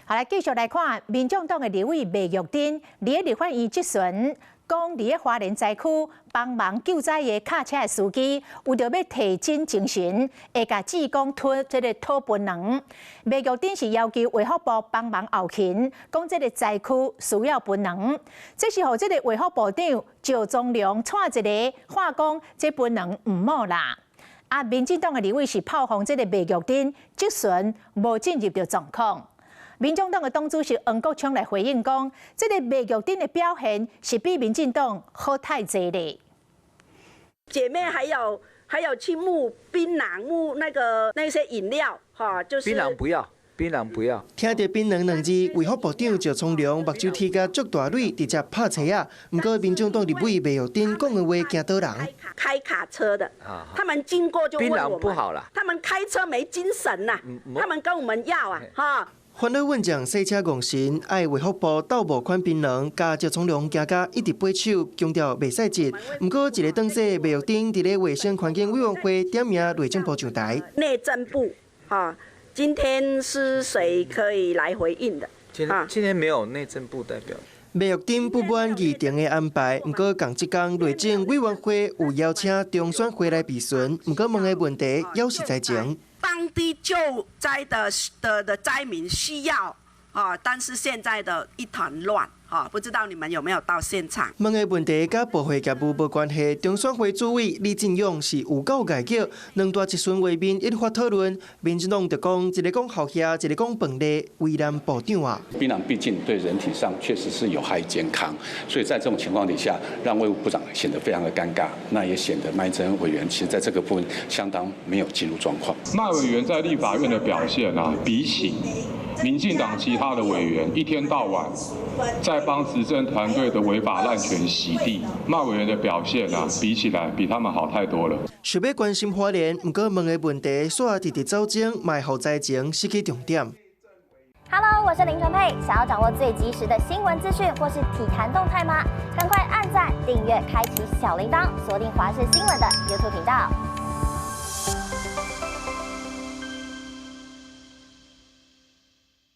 好，来继续来看，民众党的立委麦玉珍，伫立法院质询，讲伫花莲灾区帮忙救灾的卡车的司机，为着要提振精神，会甲志工推这个讨分粮。麦玉珍是要求卫福部帮忙后勤，讲这个灾区需要分粮。这时候，这个卫福部长赵宗良带一个话讲，这分粮唔好啦。民进党的立委是炮轰这个麦玉珍质询无进入到状况。民众党的党主席黄国昌来回应讲，这个麦玉珍的表现是比民进党好太济咧。姐妹还有去募槟榔、募那些饮料，哈，就是槟榔不要。槟榔不要。听到槟榔两字，卫福部长赵聪良目睭贴甲足大蕊，直接拍车啊！不过民众党立委麦玉珍讲的话惊到人。开卡车的，他们经过就问我们，槟榔不好啦。他们开车没精神呐，他们跟我们要啊，哈。烦恼问将洗车公神，爱卫福部斗募款槟榔，加赵聪良行甲一直拍手，强调袂使急。不过一个当时麦玉珍伫咧卫生环境委员会点名内政部上台。内政部啊。今天是谁可以来回应的？今天没有内政部代表。麦玉珍不满议程的安排，不过同一天内政委员会有邀请中选会来质询，不过问的问题也是在前。当地救灾的灾民需要啊，但是现在的一团乱。不知道你们有没有到现场？问的问题甲部会业务无关系。中选会主委李进勇是有够解叫，两大质询画面一发讨论，民进党就讲一个讲好客，一个讲本地，为难部长啊。槟榔毕竟对人体上确实是有害健康，所以在这种情况底下，让卫务部长显得非常的尴尬，那也显得麦珍委员其实在这个部分相当没有进入状况。麦委员在立法院的表现啊，比起民进党其他的委员一天到晚在帮执政团队的违法滥权洗地，麦委员的表现啊，比起来比他们好太多了。想要关心花莲，不过问的问题煞直直走前，卖后灾前失去重点。Hello， 我是林纯佩，想要掌握最及时的新闻资讯或是体坛动态吗？赶快按赞、订阅、开启小铃铛，锁定华视新闻的 YouTube 频道。